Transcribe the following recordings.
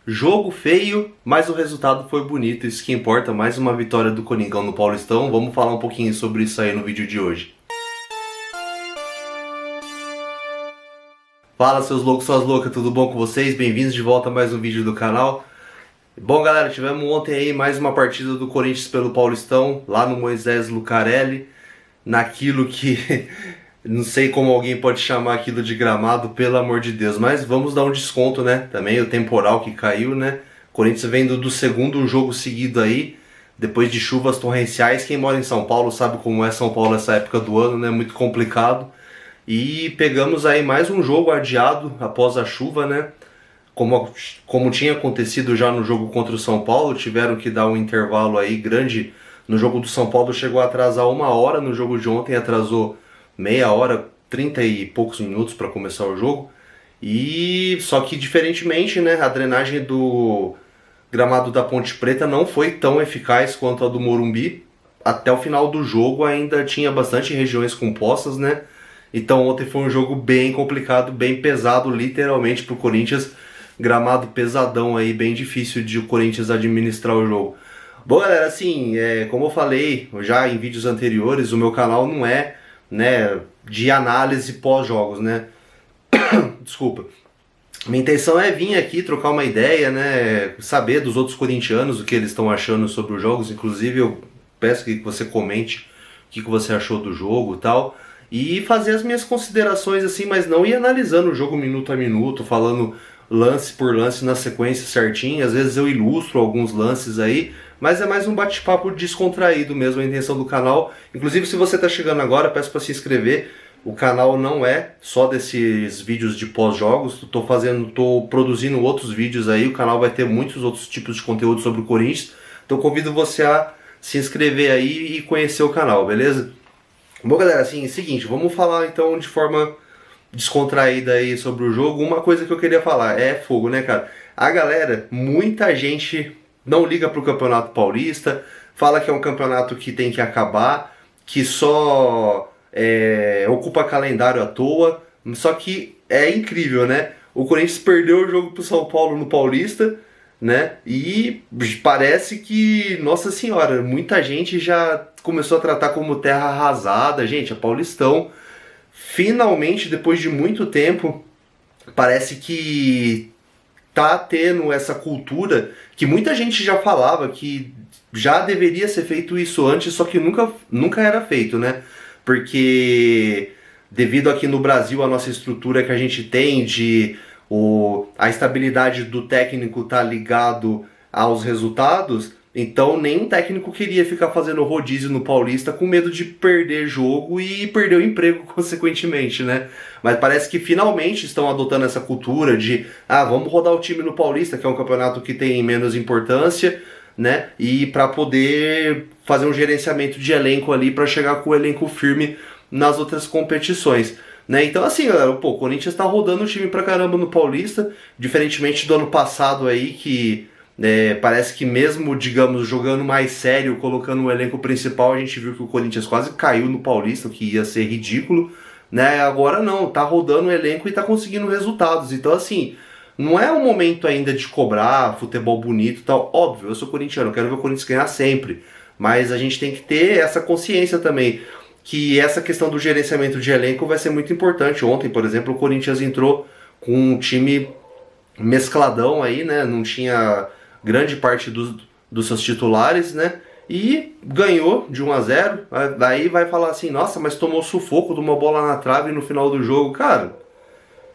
Jogo feio, mas o resultado foi bonito, isso que importa. Mais uma vitória do Coringão no Paulistão. Vamos falar um pouquinho sobre isso aí no vídeo de hoje. Fala seus loucos, suas loucas, tudo bom com vocês? Bem-vindos de volta a mais um vídeo do canal. Bom galera, tivemos ontem aí mais uma partida do Corinthians pelo Paulistão, lá no Moisés Lucarelli, naquilo que não sei como alguém pode chamar aquilo de gramado, pelo amor de Deus, mas vamos dar um desconto, né? Também o temporal que caiu, né? O Corinthians vendo do segundo jogo seguido aí, depois de chuvas torrenciais. Quem mora em São Paulo sabe como é São Paulo essa época do ano, né? Muito complicado. E pegamos aí mais um jogo adiado após a chuva, né? Como tinha acontecido já no jogo contra o São Paulo, tiveram que dar um intervalo aí grande. No jogo do São Paulo chegou a atrasar 1 hora, no jogo de ontem atrasou meia hora, 30 e poucos minutos para começar o jogo. E só que diferentemente, né, a drenagem do gramado da Ponte Preta não foi tão eficaz quanto a do Morumbi. Até o final do jogo ainda tinha bastante regiões com poças, né? Então ontem foi um jogo bem complicado, bem pesado, literalmente pro Corinthians. Gramado pesadão aí, bem difícil de o Corinthians administrar o jogo. Bom galera, assim, como eu falei já em vídeos anteriores, o meu canal não é, né, de análise pós-jogos, né? Desculpa. Minha intenção é vir aqui trocar uma ideia, né, saber dos outros corintianos o que eles estão achando sobre os jogos. Inclusive eu peço que você comente o que você achou do jogo e tal. E fazer as minhas considerações assim, mas não ir analisando o jogo minuto a minuto, falando lance por lance na sequência certinha. Às vezes eu ilustro alguns lances aí, mas é mais um bate-papo descontraído mesmo, a intenção do canal. Inclusive, se você está chegando agora, peço para se inscrever. O canal não é só desses vídeos de pós-jogos, tô produzindo outros vídeos aí. O canal vai ter muitos outros tipos de conteúdo sobre o Corinthians. Então convido você a se inscrever aí e conhecer o canal, beleza? Bom galera, assim, seguinte, vamos falar então de forma descontraída aí sobre o jogo. Uma coisa que eu queria falar é fogo, né, cara? A galera, muita gente não liga pro Campeonato Paulista, fala que é um campeonato que tem que acabar, que só ocupa calendário à toa. Só que é incrível, né? O Corinthians perdeu o jogo pro São Paulo no Paulista, né? E parece que, nossa senhora, muita gente já começou a tratar como terra arrasada. Gente, é Paulistão. Finalmente, depois de muito tempo, parece que tá tendo essa cultura que muita gente já falava que já deveria ser feito isso antes, só que nunca era feito, né? Porque devido aqui no Brasil a nossa estrutura que a gente tem de a estabilidade do técnico tá ligado aos resultados, então nenhum técnico queria ficar fazendo rodízio no Paulista com medo de perder jogo e perder o emprego consequentemente, né? Mas parece que finalmente estão adotando essa cultura de vamos rodar o time no Paulista, que é um campeonato que tem menos importância, né? E para poder fazer um gerenciamento de elenco ali para chegar com o elenco firme nas outras competições. Né? Então assim, galera, o Corinthians tá rodando o time pra caramba no Paulista, diferentemente do ano passado aí, que parece que mesmo, digamos, jogando mais sério, colocando o elenco principal, a gente viu que o Corinthians quase caiu no Paulista, o que ia ser ridículo, né? Agora não, tá rodando o elenco e tá conseguindo resultados. Então assim, não é o momento ainda de cobrar futebol bonito e tal. Óbvio, eu sou corintiano, eu quero ver o Corinthians ganhar sempre, mas a gente tem que ter essa consciência também, que essa questão do gerenciamento de elenco vai ser muito importante. Ontem, por exemplo, o Corinthians entrou com um time mescladão aí, né? Não tinha grande parte dos seus titulares, né? E ganhou de 1-0. Daí vai falar assim, nossa, mas tomou sufoco de uma bola na trave no final do jogo. Cara,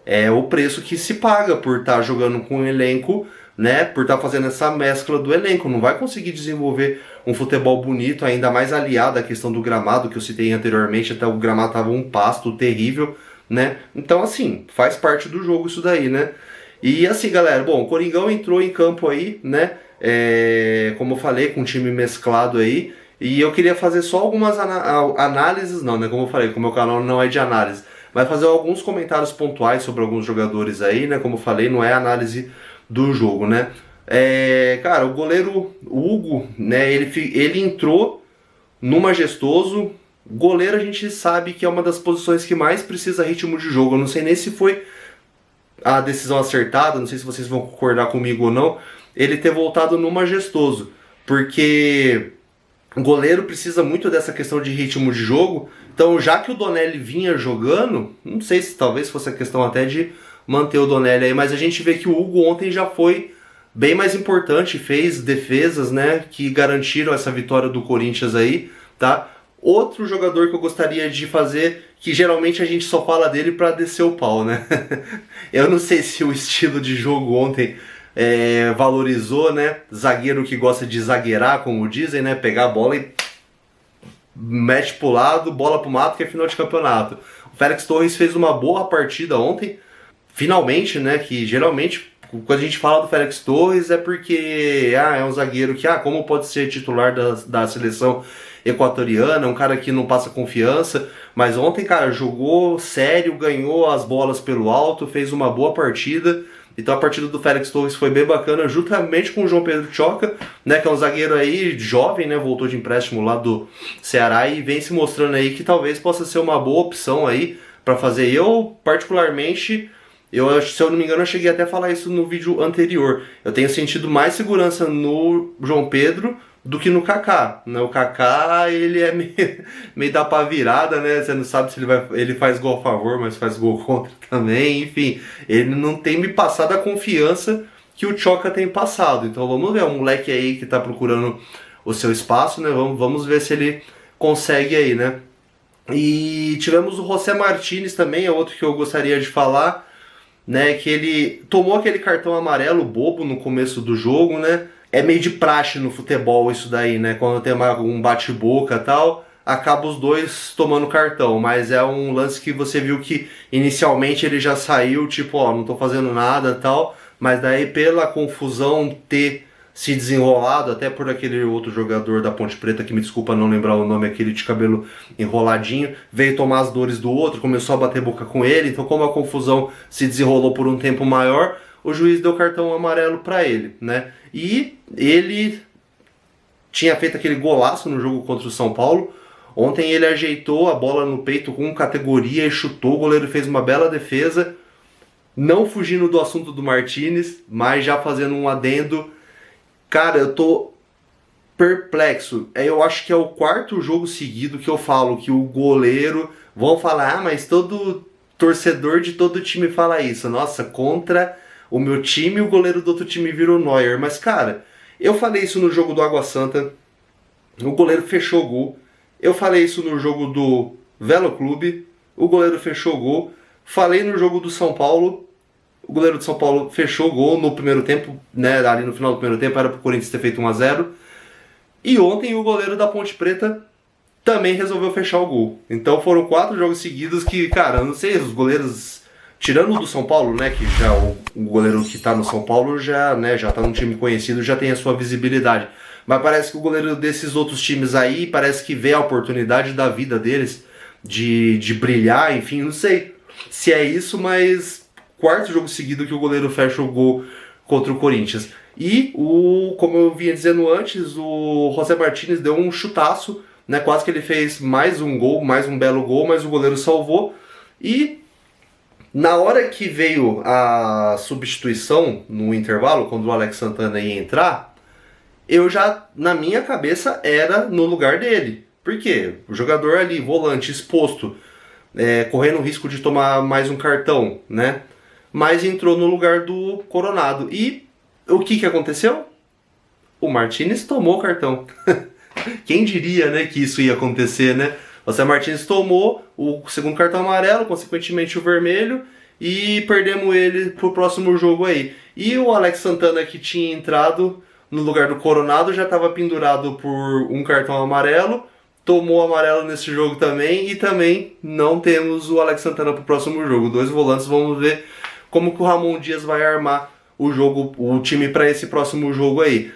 é o preço que se paga por estar jogando com um elenco, né? Por estar fazendo essa mescla do elenco. Não vai conseguir desenvolver um futebol bonito, ainda mais aliado à questão do gramado que eu citei anteriormente. Até o gramado tava um pasto terrível, né? Então assim, faz parte do jogo isso daí, né? E assim, galera, bom, o Coringão entrou em campo aí, né? Como eu falei, com um time mesclado aí. E eu queria fazer só algumas análises, não, né? Como eu falei, como o meu canal não é de análise, mas fazer alguns comentários pontuais sobre alguns jogadores aí, né? Como eu falei, não é análise do jogo, né? Cara, o goleiro Hugo, né? Ele entrou no Majestoso. Goleiro a gente sabe que é uma das posições que mais precisa ritmo de jogo. Eu não sei nem se foi a decisão acertada, não sei se vocês vão concordar comigo ou não, ele ter voltado no Majestoso, porque o goleiro precisa muito dessa questão de ritmo de jogo. Então, já que o Donelli vinha jogando, não sei se talvez fosse a questão até de manter o Donelli aí, mas a gente vê que o Hugo ontem já foi bem mais importante, fez defesas, né, que garantiram essa vitória do Corinthians aí, tá? Outro jogador que eu gostaria de fazer, que geralmente a gente só fala dele pra descer o pau, né? Eu não sei se o estilo de jogo ontem valorizou, né? Zagueiro que gosta de zagueirar, como dizem, né? Pegar a bola e mete pro lado, bola pro mato, que é final de campeonato. O Félix Torres fez uma boa partida ontem, finalmente, né? Que geralmente, quando a gente fala do Félix Torres, é porque é um zagueiro que, como pode ser titular da seleção equatoriana, um cara que não passa confiança, mas ontem, cara, jogou sério, ganhou as bolas pelo alto, fez uma boa partida. Então a partida do Félix Torres foi bem bacana, juntamente com o João Pedro Tchoca, né, que é um zagueiro aí jovem, né, voltou de empréstimo lá do Ceará e vem se mostrando aí que talvez possa ser uma boa opção aí para fazer. Eu, particularmente, se eu não me engano, eu cheguei até a falar isso no vídeo anterior. Eu tenho sentido mais segurança no João Pedro do que no Kaká, né? O Kaká, ele é meio da pá virada, né? Você não sabe se ele faz gol a favor, mas faz gol contra também, enfim. Ele não tem me passado a confiança que o Tchoca tem passado. Então vamos ver, é um moleque aí que tá procurando o seu espaço, né? Vamos ver se ele consegue aí, né? E tivemos o José Martínez também, é outro que eu gostaria de falar, né? Que ele tomou aquele cartão amarelo bobo no começo do jogo, né? É meio de praxe no futebol isso daí, né? Quando tem um bate-boca e tal, acaba os dois tomando cartão. Mas é um lance que você viu que inicialmente ele já saiu, tipo, não tô fazendo nada e tal. Mas daí pela confusão ter se desenrolado, até por aquele outro jogador da Ponte Preta, que me desculpa não lembrar o nome, aquele de cabelo enroladinho, veio tomar as dores do outro, começou a bater boca com ele. Então como a confusão se desenrolou por um tempo maior, o juiz deu cartão amarelo para ele, né? E ele tinha feito aquele golaço no jogo contra o São Paulo. Ontem ele ajeitou a bola no peito com categoria e chutou. O goleiro fez uma bela defesa. Não fugindo do assunto do Martínez, mas já fazendo um adendo. Cara, eu tô perplexo. Eu acho que é o quarto jogo seguido que eu falo que o goleiro... Vão falar, mas todo torcedor de todo time fala isso. Nossa, contra o meu time, o goleiro do outro time virou Neuer. Mas, cara, eu falei isso no jogo do Água Santa. O goleiro fechou o gol. Eu falei isso no jogo do Velo Clube. O goleiro fechou o gol. Falei no jogo do São Paulo. O goleiro do São Paulo fechou o gol no primeiro tempo, né? Ali no final do primeiro tempo era pro Corinthians ter feito 1-0. E ontem o goleiro da Ponte Preta também resolveu fechar o gol. Então foram 4 jogos seguidos que, cara, eu não sei, os goleiros... Tirando o do São Paulo, né, que já o goleiro que tá no São Paulo já, né, já tá num time conhecido, já tem a sua visibilidade. Mas parece que o goleiro desses outros times aí, parece que vê a oportunidade da vida deles de brilhar, enfim, não sei se é isso, mas quarto jogo seguido que o goleiro fecha o gol contra o Corinthians. E, como eu vinha dizendo antes, o José Martínez deu um chutaço, né, quase que ele fez mais um gol, mais um belo gol, mas o goleiro salvou. E na hora que veio a substituição no intervalo, quando o Alex Santana ia entrar, eu já, na minha cabeça, era no lugar dele. Por quê? O jogador ali, volante, exposto, correndo o risco de tomar mais um cartão, né? Mas entrou no lugar do Coronado. E o que aconteceu? O Martínez tomou o cartão. Quem diria, né, que isso ia acontecer, né? O José Martínez tomou o segundo cartão amarelo, consequentemente o vermelho, e perdemos ele pro próximo jogo aí. E o Alex Santana, que tinha entrado no lugar do Coronado, já estava pendurado por um cartão amarelo, tomou amarelo nesse jogo também, e também não temos o Alex Santana pro próximo jogo. 2 volantes, vamos ver como que o Ramon Dias vai armar o jogo, o time para esse próximo jogo aí.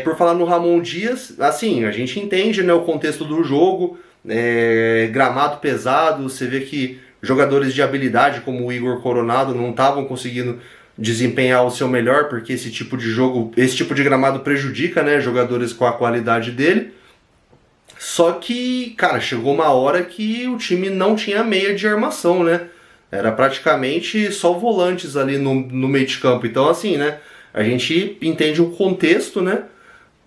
Por falar no Ramon Dias, assim, a gente entende, né, o contexto do jogo, gramado pesado, você vê que jogadores de habilidade como o Igor Coronado não estavam conseguindo desempenhar o seu melhor, porque esse tipo de jogo, esse tipo de gramado prejudica, né, jogadores com a qualidade dele. Só que, cara, chegou uma hora que o time não tinha meia de armação, né? Era praticamente só volantes ali no meio de campo. Então, assim, né? A gente entende o contexto, né?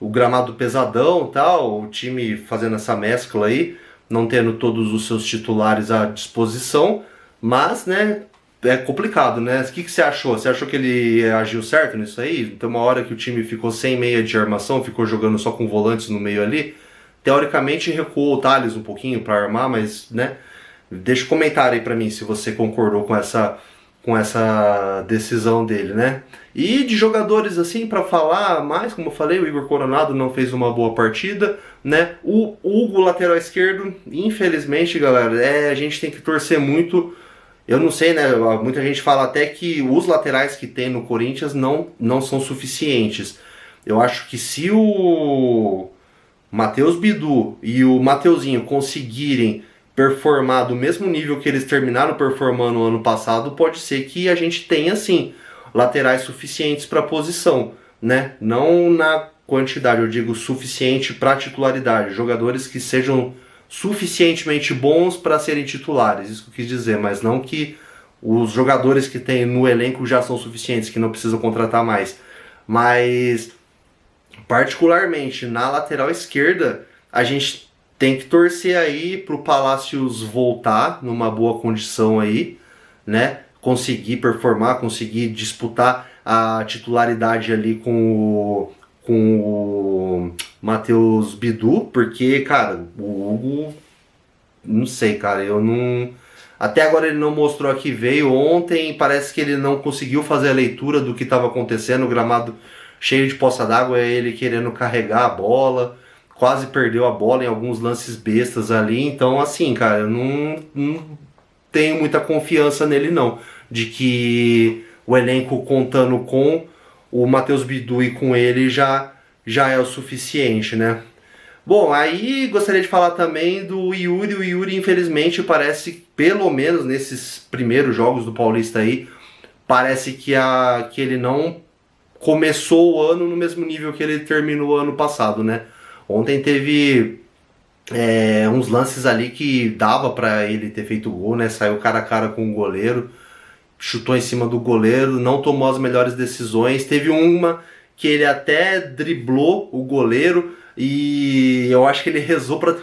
O gramado pesadão e tal, o time fazendo essa mescla aí, não tendo todos os seus titulares à disposição, mas, né, é complicado, né? O que você achou? Você achou que ele agiu certo nisso aí? Tem uma hora que o time ficou sem meia de armação, ficou jogando só com volantes no meio ali. Teoricamente recuou o Thales um pouquinho para armar, mas, né? Deixa um comentário aí pra mim se você concordou com essa decisão dele, né? E de jogadores assim para falar mais, como eu falei, o Igor Coronado não fez uma boa partida, né? O Hugo, lateral esquerdo, infelizmente, galera, a gente tem que torcer muito. Eu não sei, né? Muita gente fala até que os laterais que tem no Corinthians não são suficientes. Eu acho que se o Matheus Bidu e o Mateuzinho conseguirem performar do mesmo nível que eles terminaram performando no ano passado, pode ser que a gente tenha sim laterais suficientes para a posição, né? Não na quantidade, eu digo suficiente para titularidade, jogadores que sejam suficientemente bons para serem titulares, isso que eu quis dizer, mas não que os jogadores que tem no elenco já são suficientes, que não precisam contratar mais. Mas particularmente na lateral esquerda, a gente tem que torcer aí pro Palácios voltar numa boa condição aí, né? Conseguir performar, conseguir disputar a titularidade ali com o Matheus Bidu, porque, cara, o Hugo, não sei, cara, eu não. Até agora ele não mostrou a que veio. Ontem parece que ele não conseguiu fazer a leitura do que estava acontecendo. O gramado cheio de poça d'água, é ele querendo carregar a bola. Quase perdeu a bola em alguns lances bestas ali. Então, assim, cara, eu não tenho muita confiança nele, não. De que o elenco contando com o Matheus Bidu e com ele já é o suficiente, né? Bom, aí gostaria de falar também do Yuri. O Yuri, infelizmente, parece, pelo menos nesses primeiros jogos do Paulista aí, parece que ele não começou o ano no mesmo nível que ele terminou o ano passado, né? Ontem teve uns lances ali que dava pra ele ter feito gol, né? Saiu cara a cara com o goleiro, chutou em cima do goleiro, não tomou as melhores decisões. Teve uma que ele até driblou o goleiro e eu acho que ele rezou para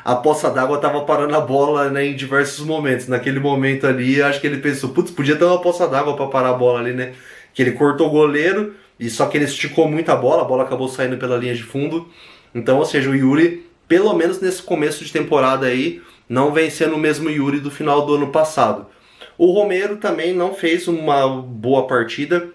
a poça d'água tava parando a bola, né, em diversos momentos. Naquele momento ali, acho que ele pensou, putz, podia ter uma poça d'água para parar a bola ali, né? Que ele cortou o goleiro e só que ele esticou muito a bola acabou saindo pela linha de fundo. Então, ou seja, o Yuri, pelo menos nesse começo de temporada aí, não vem sendo o mesmo Yuri do final do ano passado. O Romero também não fez uma boa partida.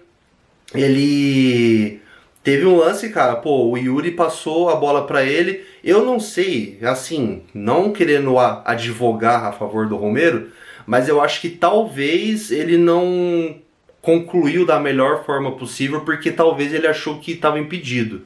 Ele teve um lance, cara, pô, o Yuri passou a bola pra ele. Eu não sei, assim, não querendo advogar a favor do Romero, mas eu acho que talvez ele não concluiu da melhor forma possível, porque talvez ele achou que estava impedido.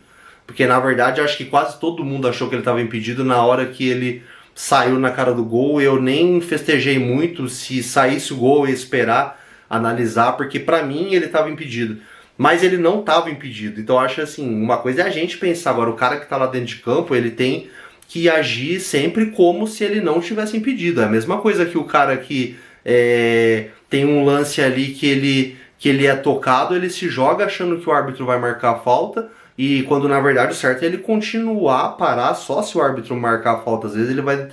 Porque na verdade eu acho que quase todo mundo achou que ele estava impedido na hora que ele saiu na cara do gol. Eu nem festejei muito se saísse o gol e esperar analisar, porque pra mim ele estava impedido. Mas ele não estava impedido. Então eu acho assim, uma coisa é a gente pensar, agora o cara que está lá dentro de campo, ele tem que agir sempre como se ele não tivesse impedido. É a mesma coisa que o cara que tem um lance ali que ele é tocado, ele se joga achando que o árbitro vai marcar a falta, e quando na verdade o certo é ele continuar a parar só se o árbitro marcar a falta. Às vezes ele vai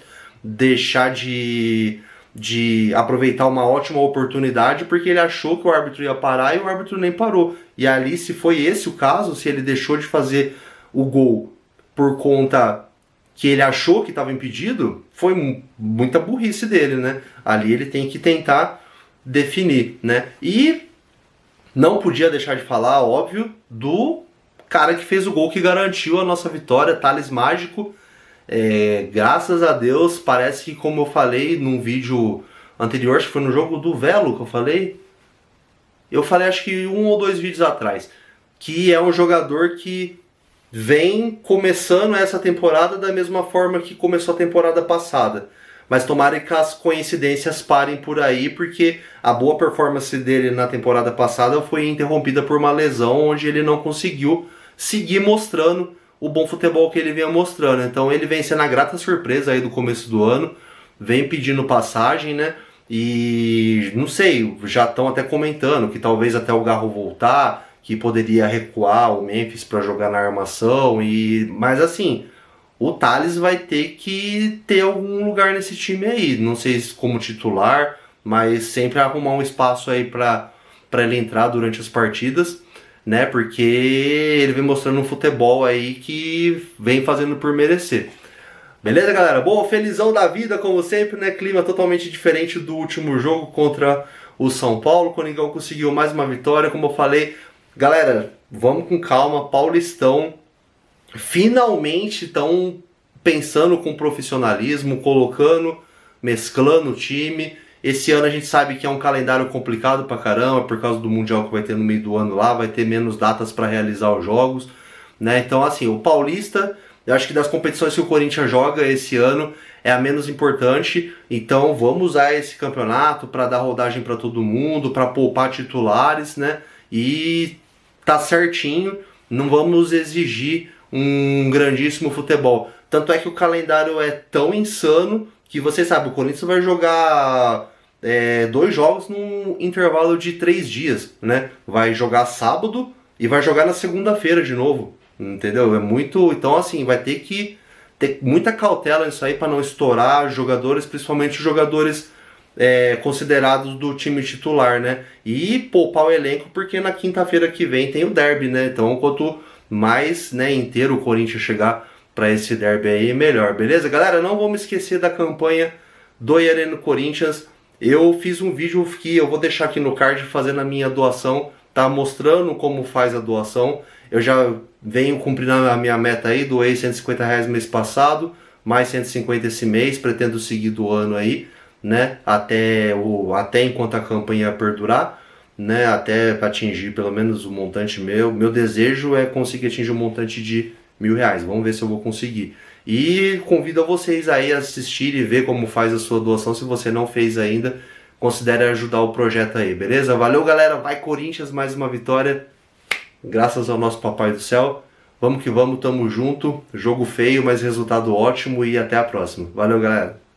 deixar de aproveitar uma ótima oportunidade porque ele achou que o árbitro ia parar e o árbitro nem parou. E ali, se foi esse o caso, se ele deixou de fazer o gol por conta que ele achou que estava impedido, foi muita burrice dele, né? Ali ele tem que tentar definir, né? E não podia deixar de falar, óbvio, do cara que fez o gol que garantiu a nossa vitória, Thales Mágico. Graças a Deus, parece que, como eu falei num vídeo anterior, acho que foi no jogo do Velo que eu falei acho que 1 ou 2 vídeos atrás, que é um jogador que vem começando essa temporada da mesma forma que começou a temporada passada. Mas tomara que as coincidências parem por aí, porque a boa performance dele na temporada passada foi interrompida por uma lesão onde ele não conseguiu seguir mostrando o bom futebol que ele vinha mostrando. Então ele vem sendo a grata surpresa aí do começo do ano, vem pedindo passagem, né? E não sei, já estão até comentando que talvez até o Garro voltar, que poderia recuar o Memphis para jogar na armação. Mas assim, o Thales vai ter que ter algum lugar nesse time aí. Não sei se como titular, mas sempre arrumar um espaço aí para ele entrar durante as partidas, né? Porque ele vem mostrando um futebol aí que vem fazendo por merecer. Beleza, galera? Bom, felizão da vida, como sempre, né? Clima totalmente diferente do último jogo contra o São Paulo. O Coringão conseguiu mais uma vitória, como eu falei. Galera, vamos com calma. Paulistão finalmente estão pensando com profissionalismo, colocando, mesclando o time. Esse ano a gente sabe que é um calendário complicado pra caramba, por causa do Mundial que vai ter no meio do ano lá, vai ter menos datas para realizar os jogos, né? Então, assim, o Paulista, eu acho que das competições que o Corinthians joga esse ano é a menos importante. Então, vamos usar esse campeonato para dar rodagem para todo mundo, para poupar titulares, né? E tá certinho, não vamos exigir um grandíssimo futebol. Tanto é que o calendário é tão insano que você sabe, o Corinthians vai jogar 2 jogos num intervalo de 3 dias, né? Vai jogar sábado e vai jogar na segunda-feira de novo, entendeu? É muito, então assim, vai ter que ter muita cautela nisso aí para não estourar jogadores, principalmente os jogadores considerados do time titular, né? E poupar o elenco porque na quinta-feira que vem tem o derby, né? Então quanto mais, né, inteiro o Corinthians chegar para esse derby aí, melhor, beleza? Galera, não vamos esquecer da campanha do Arena Corinthians. Eu fiz um vídeo que eu vou deixar aqui no card fazendo a minha doação, tá mostrando como faz a doação. Eu já venho cumprindo a minha meta aí, doei R$150 mês passado, mais 150 esse mês, pretendo seguir doando aí, né, até enquanto a campanha perdurar, né, até atingir pelo menos o montante meu desejo é conseguir atingir um montante de R$1.000, vamos ver se eu vou conseguir. E convido a vocês aí a assistir e ver como faz a sua doação, se você não fez ainda, considere ajudar o projeto aí, beleza? Valeu, galera, vai Corinthians, mais uma vitória, graças ao nosso Papai do Céu. Vamos que vamos, tamo junto, jogo feio, mas resultado ótimo e até a próxima. Valeu, galera!